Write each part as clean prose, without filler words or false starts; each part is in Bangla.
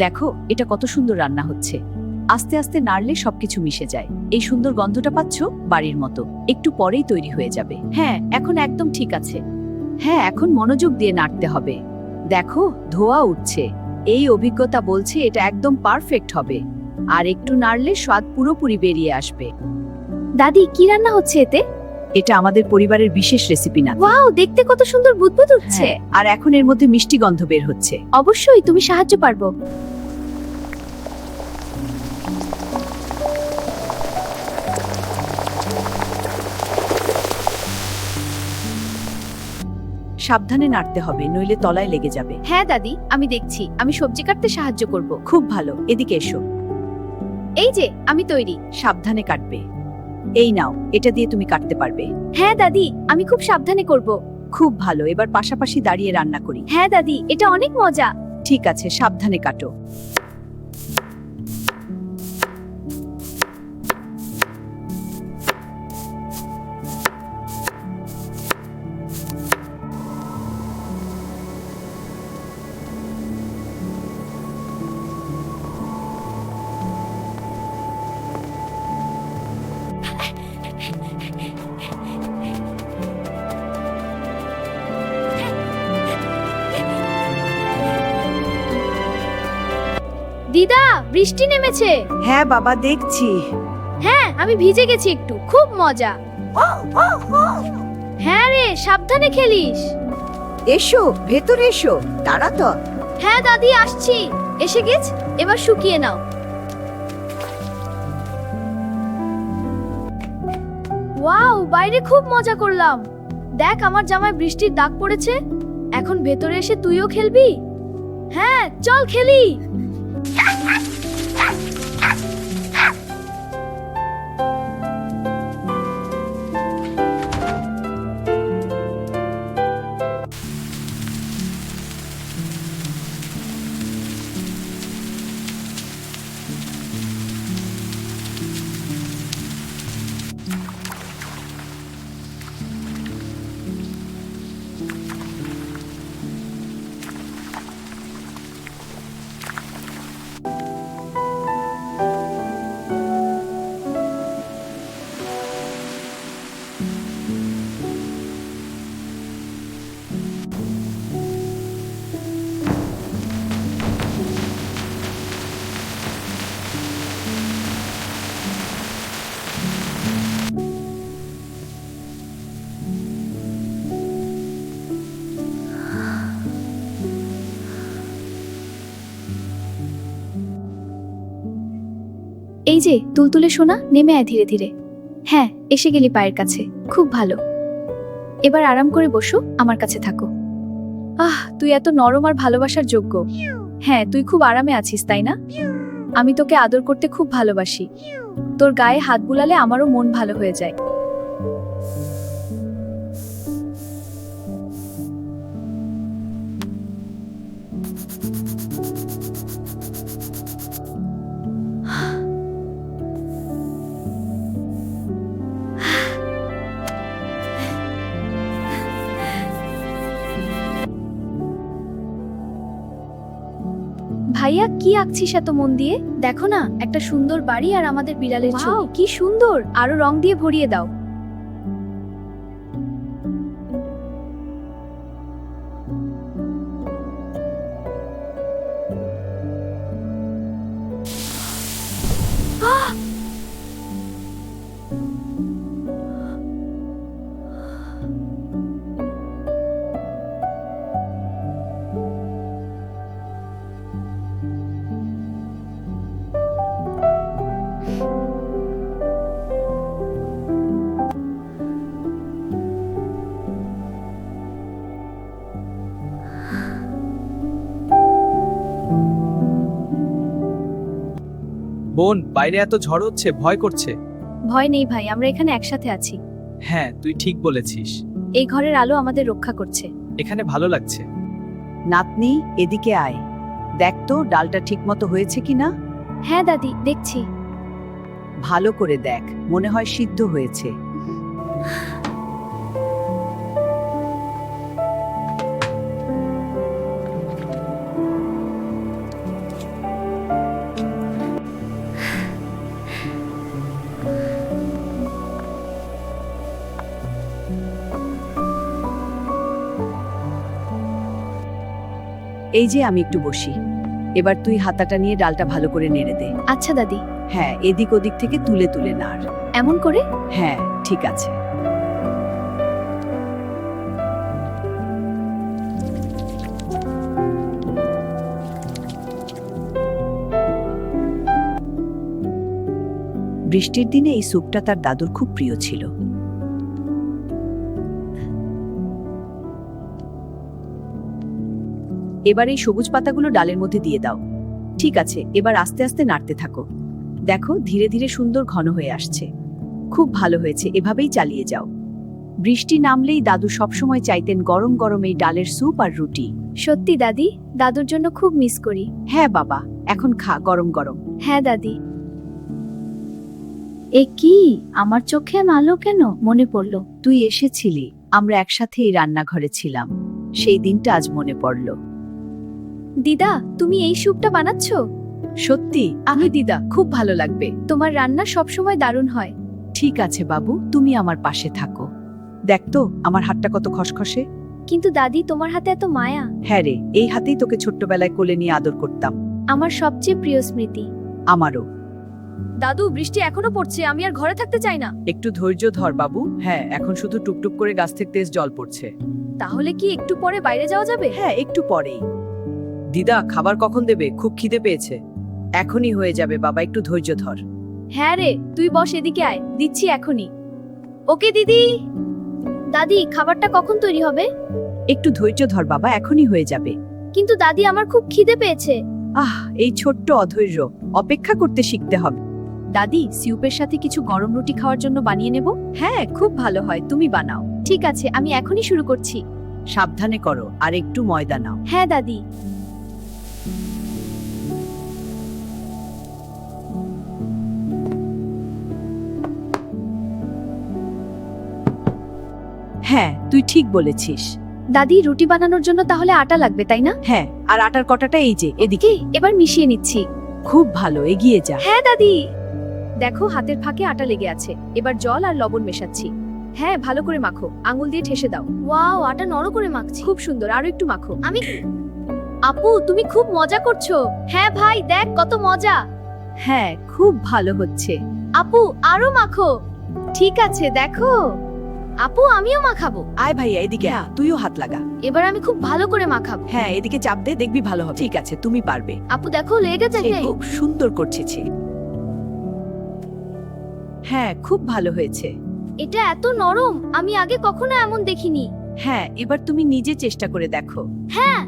দেখো এটা কত সুন্দর রান্না হচ্ছে। আস্তে আস্তে নাড়লে সবকিছু মিশে যায়। এই সুন্দর গন্ধটা পাচ্ছ? বাড়ির মতো। একটু পরেই তৈরি হয়ে যাবে। হ্যাঁ, এখন একদম ঠিক আছে। হ্যাঁ, এখন মনোযোগ দিয়ে নাড়তে হবে। দেখো ধোঁয়া উঠছে। এই অভিজ্ঞতা বলছে এটা একদম পারফেক্ট হবে। আর একটু নাড়লে স্বাদ পুরোপুরি বেরিয়ে আসবে। দাদি, কি রান্না হচ্ছে এতে? এটা আমাদের পরিবারের বিশেষ রেসিপি না। ওয়াও, দেখতে কত সুন্দর বুদবুদ উঠছে। হ্যাঁ, আর এখন এর মধ্যে মিষ্টি গন্ধ বের হচ্ছে। অবশ্যই, তুমি সাহায্য পারবো। সাবধানে নাড়তে হবে, নইলে তলায় লেগে যাবে। হ্যাঁ দাদি, আমি দেখছি। আমি সবজি কাটতে সাহায্য করব। খুব ভালো, এদিকে এসো। এই যে, আমি তৈরি। সাবধানে কাটবে। এই নাও, এটা দিয়ে তুমি কাটতে পারবে। হ্যাঁ দাদি, আমি খুব সাবধানে করব। খুব ভালো, এবার পাশাপাশি দাঁড়িয়ে রান্না করি। হ্যাঁ দাদি, এটা অনেক মজা। ঠিক আছে, সাবধানে কাটো। দিদা, বৃষ্টি নেমেছে। হ্যাঁ বাবা, দেখছি। হ্যাঁ, আমি ভিজে গেছি একটু। খুব মজা। হ্যাঁ রে, সাবধানে খেলিস। এসো, ভেতরে এসো, তাড়া তো। হ্যাঁ দাদি, আসছি। এসে গেছ, এবার শুকিয়ে নাও। ওয়াও, বাইরে খুব মজা করলাম। দেখ, আমার জামায় বৃষ্টির দাগ পড়েছে। এখন ভেতরে এসে তুইও খেলবি? হ্যাঁ, চল খেলি। এই যে তুলতুলে সোনা, নেমে আয় ধীরে ধীরে। হ্যাঁ, এসে গেলি পায়ের কাছে। খুব ভালো। এবার আরাম করে বসো, আমার কাছে থাকো। তুই এত নরম আর ভালোবাসার যোগ্য। হ্যাঁ, তুই খুব আরামে আছিস, তাই না? আমি তোকে আদর করতে খুব ভালোবাসি। তোর গায়ে হাত বুলালে আমারও মন ভালো হয়ে যায়। ভাইয়া, কি আঁকছিস এত মন দিয়ে? দেখো না, একটা সুন্দর বাড়ি আর আমাদের বিড়ালের ছবি। কি সুন্দর! আরো রং দিয়ে ভরিয়ে দাও। বোন, বাইরে এত ঝড় হচ্ছে, ভয় করছে। ভয় নেই ভাই, আমরা এখানে একসাথে আছি। হ্যাঁ, তুই ঠিক বলেছিস। এই ঘরের আলো আমাদের রক্ষা করছে। এখানে ভালো লাগছে। নাতনি, এদিকে আয়। দেখ তো ডালটা ঠিকমতো হয়েছে কিনা। হ্যাঁ দাদি, দেখছি। ভালো করে দেখ, মনে হয় সিদ্ধ হয়েছে। এই যে আমি একটু বসি। এবার তুই হাতাটা নিয়ে ডালটা ভালো করে নেড়ে দে। আচ্ছা দাদি। হ্যাঁ, এদিক ওদিক থেকে তুলে তুলে নাড়। এমন করে? হ্যাঁ, ঠিক আছে। বৃষ্টির দিনে এই স্যুপটা তার দাদুর খুব প্রিয় ছিল। এবার এই সবুজ পাতাগুলো ডালের মধ্যে দিয়ে দাও। ঠিক আছে, এবার আস্তে আস্তে নাড়তে থাকো। দেখো, ধীরে ধীরে সুন্দর ঘন হয়ে আসছে। খুব ভালো হয়েছে, এভাবেই চালিয়ে যাও। বৃষ্টি নামলেই দাদু সবসময় চাইতেন গরম গরম এই ডালের স্যুপ আর রুটি। সত্যি দাদি, দাদুর জন্য খুব মিস করি। হ্যাঁ বাবা, এখন খা গরম গরম। হ্যাঁ দাদি। এ কি, আমার চোখে আলো কেন? মনে পড়লো। তুই এসেছিলি, আমরা একসাথে এই রান্নাঘরে ছিলাম। সেই দিনটা আজ মনে পড়ল। দিদা, তুমি এই স্যুপটা বানাচ্ছ? সত্যি? আমি দিদা, খুব ভালো লাগবে। তোমার রান্না সবসময় দারুণ হয়। ঠিক আছে বাবু, তুমি আমার পাশে থাকো। দেখ তো আমার হাতটা কত খসখসে। কিন্তু দাদি, তোমার হাতে এত মায়া। হ্যাঁ রে, এই হাতেই তোকে ছোট্টবেলায় কোলে নিয়ে আদর করতাম। আমার সবচেয়ে প্রিয় স্মৃতি। আমারও। দাদু, বৃষ্টি এখনো পড়ছে, আমি আর ঘরে থাকতে চাই না। একটু ধৈর্য ধর বাবু। হ্যাঁ, এখন শুধু টুপটুপ করে গাছ থেকে তেজ জল পড়ছে। তাহলে কি একটু পরে বাইরে যাওয়া যাবে? হ্যাঁ, একটু পরেই। দিদা, খাবার কখন দেবে? খুব খিদে পেয়েছে। এখনই হয়ে যাবে বাবা, একটু ধৈর্য ধর। হ্যাঁ রে, তুই বস, এদিকে আয়, দিচ্ছি এখনই। ওকে দিদি। দাদি, খাবারটা কখন তৈরি হবে? একটু ধৈর্য ধর বাবা, এখনই হয়ে যাবে। কিন্তু দাদি, আমার খুব খিদে পেয়েছে। এই ছোট্ট অধৈর্য, অপেক্ষা করতে শিখতে হবে। দাদি, স্যুপের সাথে কিছু গরম রুটি খাওয়ার জন্য বানিয়ে নেব? হ্যাঁ, খুব ভালো হয়, তুমি বানাও। ঠিক আছে, আমি এখনই শুরু করছি। সাবধানে করো, আর একটু ময়দা নাও। হ্যাঁ দাদি। হ্যাঁ, তুই ঠিক বলেছিস। দাদি, রুটি বানানোর জন্য তাহলে আটা লাগবে, তাই না? হ্যাঁ, আর আটার কটাটা এই যে এদিকে। এবার মিশিয়ে নিচ্ছি। খুব ভালো, এগিয়ে যা। হ্যাঁ দাদি। দেখো, হাতের ফাঁকে আটা লেগে আছে। এবার জল আর লবণ মেশাচ্ছি। হ্যাঁ, ভালো করে মাখো, আঙুল দিয়ে ঠেসে দাও। ওয়াও, আটা নরম করে মাখছি। খুব সুন্দর, আরো একটু মাখো। আপু, তুমি খুব মজা করছো। হ্যাঁ ভাই, দেখ কত মজা। হ্যাঁ, খুব ভালো হচ্ছে। আপু, আরো মাখো। ঠিক আছে, দেখো। আপু, আমিও মাখাবো। আয় ভাইয়া, এদিকে আয়, তুইও হাত লাগা। এবার আমি খুব ভালো করে মাখাবো। হ্যাঁ, এদিকে চাপ দে, দেখবি ভালো হবে। ঠিক আছে, তুমি পারবে। আপু দেখো, লেগে সে যাচ্ছে। খুব সুন্দর করছে। হ্যাঁ, খুব ভালো হয়েছে। এটা এত নরম, আমি আগে কখনো এমন দেখিনি। হ্যাঁ, এবার তুমি নিজে চেষ্টা করে দেখো। হ্যাঁ,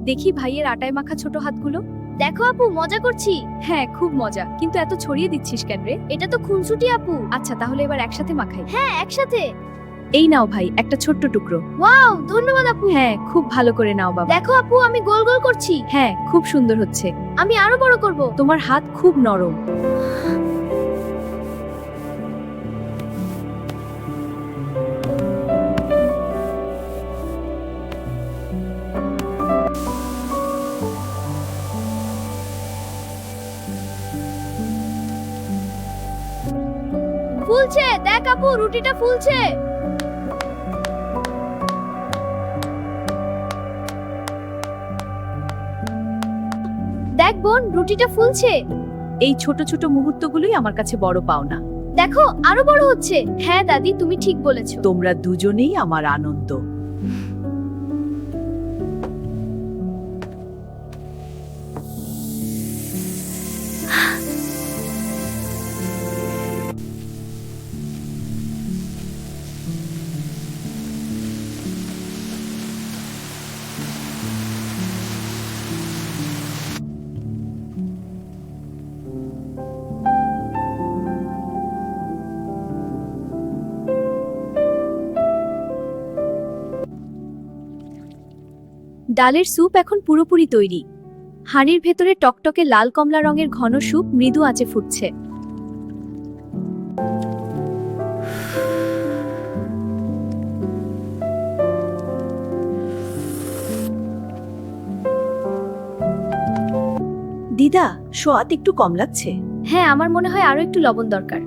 দেখি ভাইয়ের আটায় মাখা ছোট হাতগুলো। দেখো আপু, মজা করছি। হ্যাঁ, খুব মজা, কিন্তু এত ছড়িয়ে দিচ্ছিস কেন রে? এটা তো খুনসুটি আপু। আচ্ছা, তাহলে এবার একসাথে মাখাই। হ্যাঁ, একসাথে। এই নাও ভাই, একটা ছোট্ট টুকরো। ওয়াও, ধন্যবাদ আপু। হ্যাঁ, খুব ভালো করে নাও বাবা। দেখো আপু, আমি গোল গোল করছি। হ্যাঁ, খুব সুন্দর হচ্ছে। আমি আরো বড় করব। তোমার হাত খুব নরম। ফুলছে, দেখ আপু, রুটিটা ফুলছে। দেখ বোন, রুটিটা ফুলছে। এই ছোট ছোট মুহূর্তগুলোই আমার কাছে বড় পাওনা। দেখো, আরো বড় হচ্ছে। হ্যাঁ দাদি, তুমি ঠিক বলেছো। তোমরা দুজনেই আমার আনন্দ। ডালের স্যুপ এখন পুরোপুরি তৈরি। হাঁড়ির ভেতরে টকটকে লাল কমলা রঙের ঘন স্যুপ মৃদু আঁচে ফুটছে। দিদা, সোয়াদ একটু কম লাগছে। হ্যাঁ, আমার মনে হয় আরো একটু লবণ দরকার।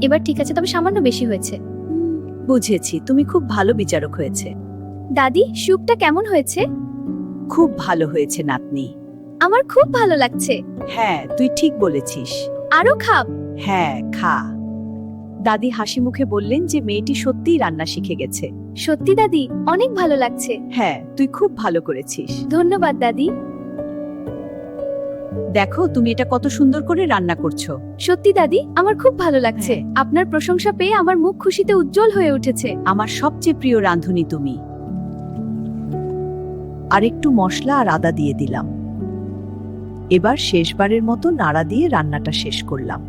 এবার ঠিক আছে, তবে সামান্য বেশি হয়েছে। বুঝেছি, তুমি খুব ভালো বিচারক হয়েছে। দাদি, স্যুপটা কেমন হয়েছে? খুব ভালো হয়েছে নাতনি। আমার খুব ভালো লাগছে। হ্যাঁ, তুই ঠিক বলেছিস। আরো খাব। হ্যাঁ, খা। দাদি হাসি মুখে বললেন যে মেয়েটি সত্যিই রান্না শিখে গেছে। সত্যি দাদি, অনেক ভালো লাগছে। হ্যাঁ, তুই খুব ভালো করেছিস। ধন্যবাদ দাদি। দেখো তুমি এটা কত সুন্দর করে রান্না করছো। সত্যি দাদি, আমার খুব ভালো লাগছে। হ্যাঁ। আপনার প্রশংসা পেয়ে আমার মুখ খুশিতে উজ্জ্বল হয়ে উঠেছে। আমার সবচেয়ে প্রিয় রাঁধুনি তুমি। আর একটু মশলা আর আদা দিয়ে দিলাম। এবার শেষবারের মতো নাড়া দিয়ে রান্নাটা শেষ করলাম।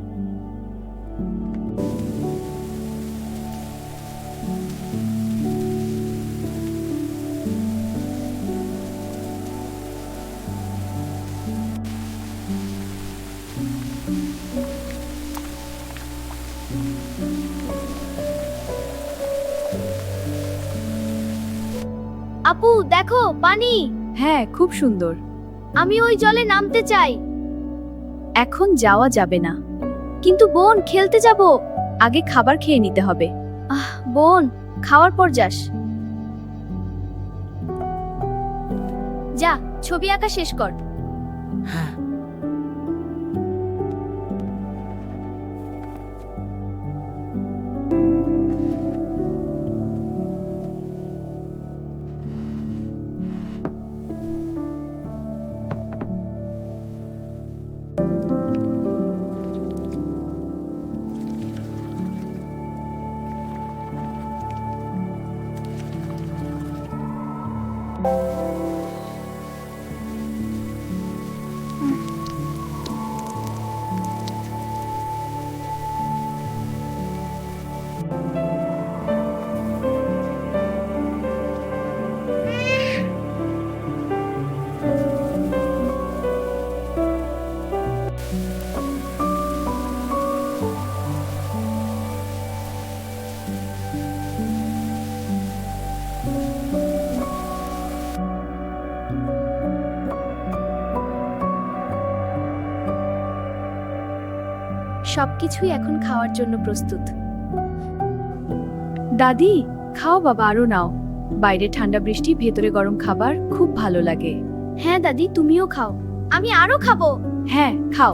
আপু দেখো, পানি। হ্যাঁ, খুব সুন্দর। আমি ওই জলে নামতে চাই। এখন যাওয়া যাবে না। কিন্তু বোন, খেলতে যাব। আগে খাবার খেয়ে নিতে হবে। বোন, খাওয়ার পর যাস। যা, ছবি আঁকা শেষ কর। সবকিছুই এখন খাওয়ার জন্য প্রস্তুত। দাদি, খাও বাবা, আরো নাও। বাইরে ঠান্ডা বৃষ্টি, ভেতরে গরম খাবার, খুব ভালো লাগে। হ্যাঁ দাদি, তুমিও খাও। আমি আরো খাবো। হ্যাঁ, খাও।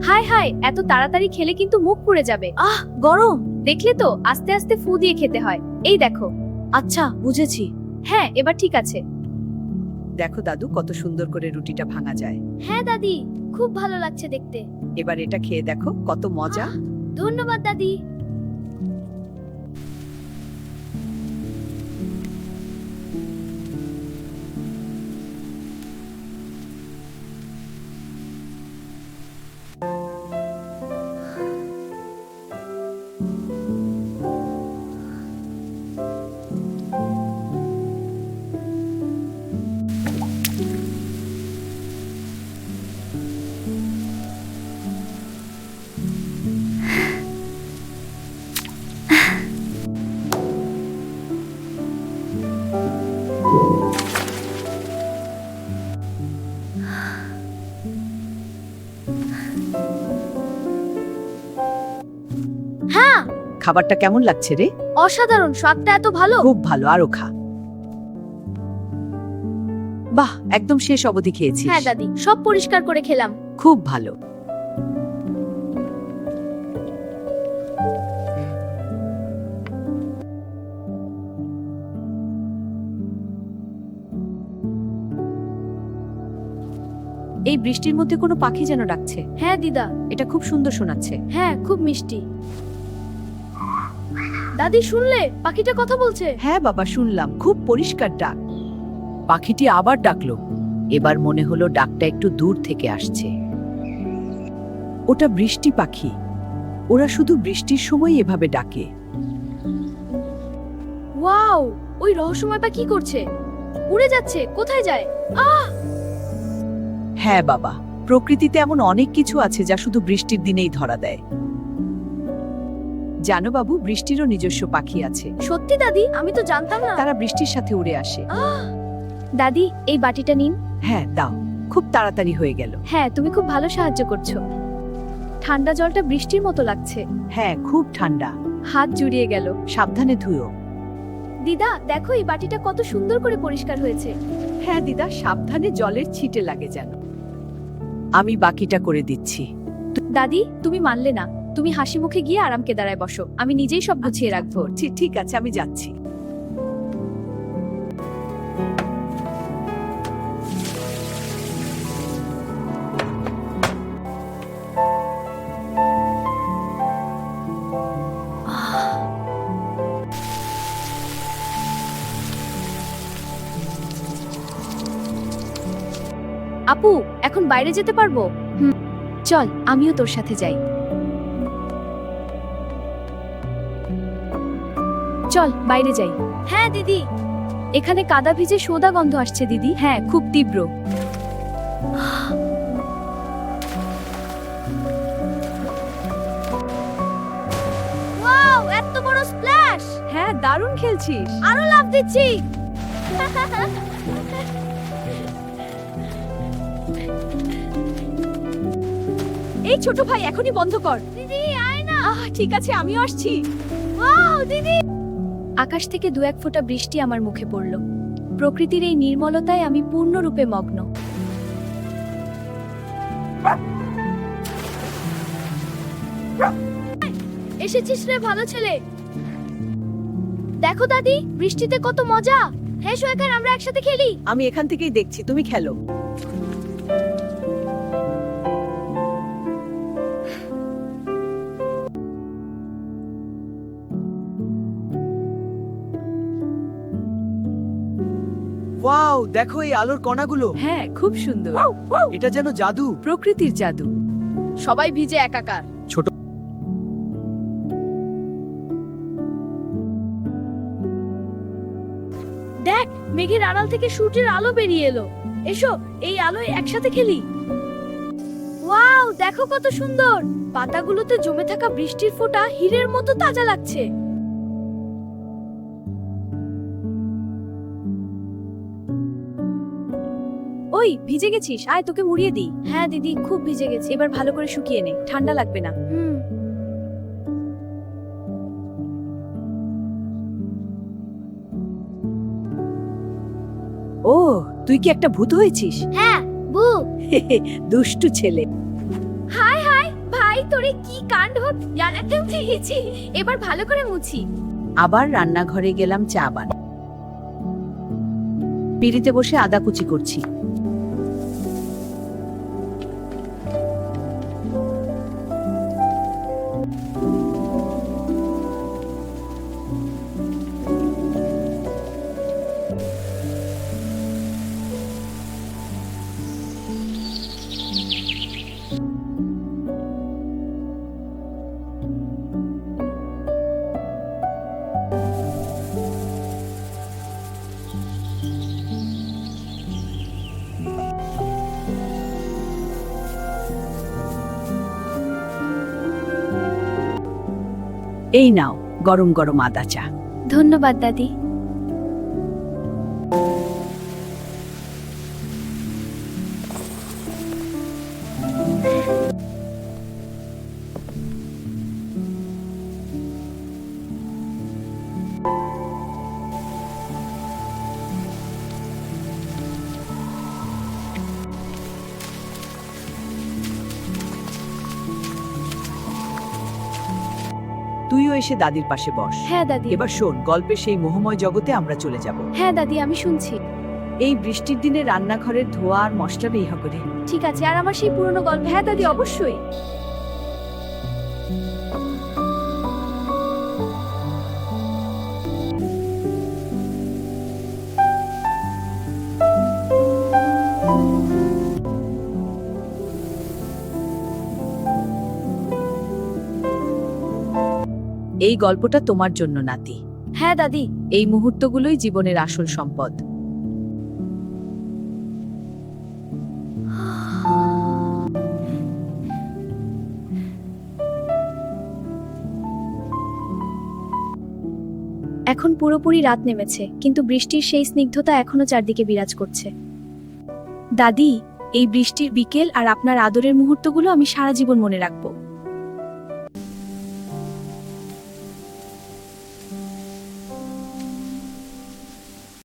হায় হায়, এত তাড়াতাড়ি খেলে কিন্তু মুখ পুড়ে যাবে। গরম। দেখলে তো, আস্তে আস্তে ফু দিয়ে খেতে হয়। এই দেখো। আচ্ছা, বুঝেছি। হ্যাঁ, এবার ঠিক আছে। দেখো দাদু, কত সুন্দর করে রুটিটা ভাঙা যায়। হ্যাঁ দাদি, খুব ভালো লাগছে দেখতে। এবার এটা খেয়ে দেখো, কত মজা। ধন্যবাদ দাদি। খাবারটা কেমন লাগছে রে? অসাধারণ, স্বাদটা এত ভালো। খুব ভালো, আরো খা। বাহ, একদম শেষ অবধি খেয়েছিস। হ্যাঁ দাদি, সব পরিষ্কার করে খেলাম। খুব ভালো। এই বৃষ্টির মধ্যে কোনো পাখি যেন ডাকছে। হ্যাঁ দিদা। এটা খুব সুন্দর শোনাচ্ছে। হ্যাঁ, খুব মিষ্টি। দাদি, শুনলে? পাখিটা কথা বলছে। হ্যাঁ বাবা, শুনলাম। খুব পরিষ্কার ডাক। পাখিটি আবার ডাকলো। এবার মনে হলো ডাকটা একটু দূর থেকে আসছে। ওটা বৃষ্টি পাখি। ওরা শুধু বৃষ্টির সময় এভাবে ডাকে। ওয়াও, ওই রহস্যময় পাখি কি করছে? উড়ে যাচ্ছে, কোথায় যায়? হ্যাঁ বাবা, প্রকৃতিতে এমন অনেক কিছু আছে যা শুধু বৃষ্টির দিনেই ধরা দেয়। জানো বাবু, বৃষ্টিরও নিজস্ব পাখি আছে। সত্যি দাদি, আমি তো জানতাম না। তারা বৃষ্টির সাথে উড়ে আসে। দাদি, এই বাটিটা নিন। হ্যাঁ, দাও। খুব তাড়াতাড়ি হয়ে গেল। হ্যাঁ, তুমি খুব ভালো সাহায্য করছো। ঠান্ডা জলটা বৃষ্টির মতো লাগছে। হ্যাঁ, খুব ঠান্ডা। হাত জুড়িয়ে গেল। সাবধানে ধুয়ো। দিদা দেখো এই বাটিটা কত সুন্দর করে পরিষ্কার হয়েছে। হ্যাঁ দিদা, সাবধানে জলের ছিটে লাগে যেন। আমি বাকিটা করে দিচ্ছি। দাদি তুমি মানলে না, তুমি হাসি মুখে গিয়ে আরামকে দাঁড়ায় বসো, আমি নিজেই সব গুছিয়ে রাখবো। ঠিক আছে, আমি যাচ্ছি। আপু এখন বাইরে যেতে পারবো? চল আমিও তোর সাথে যাই। চল বাইরে যাই। হ্যাঁ দিদি, এখানে কাদা ভিজে সোদা গন্ধ আসছে দিদি। হ্যাঁ খুব তীব্র। ওয়াও, এত বড় স্প্ল্যাশ! হ্যাঁ, দারুণ খেলছিস। আরো লাফ দিচ্ছি। এই ছোট ভাই, এখনই বন্ধ কর। দিদি আয় না। ঠিক আছে, আমিও আসছি। ওয়াও দিদি! আকাশ থেকে দু এক ফোঁটা বৃষ্টি আমার মুখে পড়ল। প্রকৃতির এই নির্মলতায় আমি পূর্ণরূপে মগ্ন। এসেছিস রে ভালো ছেলে। দেখো দাদি, বৃষ্টিতে কত মজা। হ্যাঁ সোয়েকার, আমরা একসাথে খেলি। আমি এখান থেকেই দেখছি, তুমি খেলো। ওয়াও, দেখো এই আলোর কণাগুলো। হ্যাঁ, খুব সুন্দর। এটা যেন জাদু। প্রকৃতির জাদু। সবাই ভিজে একাকার। ছোট দেখ, মেঘের আড়াল থেকে সূর্যের আলো বেরিয়ে এলো। এসো এই আলোয় একসাথে খেলি। ওয়াও, দেখো কত সুন্দর। পাতাগুলোতে জমে থাকা বৃষ্টির ফোঁটা হীরের মতো তাজা লাগছে। ওই, ভিজে গেছিস? আয় তোকে মুড়িয়ে দিই। হ্যাঁ দিদি, খুব ভিজে গেছে। এবার ভালো করে শুকিয়ে নে, ঠান্ডা লাগবে না। ও, তুই কি একটা ভূত হয়েছিস? হ্যাঁ বু। দুষ্টু ছেলে। হাই হাই ভাই, তোরে কি কাণ্ড! জানাতে উঠে গেছি। এবার ভালো করে মুছি। আবার রান্নাঘরে গেলাম চা বানাতে। পিড়িতে বসে আদা কুচি করছি। এই নাও গরম গরম আদা চা। ধন্যবাদ দাদি। তুইও এসে দাদির পাশে বস। হ্যাঁ দাদি। এবার শোন, গল্পের সেই মোহময় জগতে আমরা চলে যাব। হ্যাঁ দাদি, আমি শুনছি। এই বৃষ্টির দিনে রান্নাঘরের ধোয়া আর মশলা নেই করে। ঠিক আছে, আর আমার সেই পুরনো গল্প। হ্যাঁ দাদি, অবশ্যই। এই গল্পটা তোমার জন্য নাতি। হ্যাঁ দাদি। এই মুহূর্তগুলোই জীবনের আসল সম্পদ। এখন পুরোপুরি রাত নেমেছে, কিন্তু বৃষ্টির সেই স্নিগ্ধতা এখনো চারদিকে বিরাজ করছে। দাদি, এই বৃষ্টির বিকেল আর আপনার আদরের মুহূর্তগুলো আমি সারা জীবন মনে রাখবো।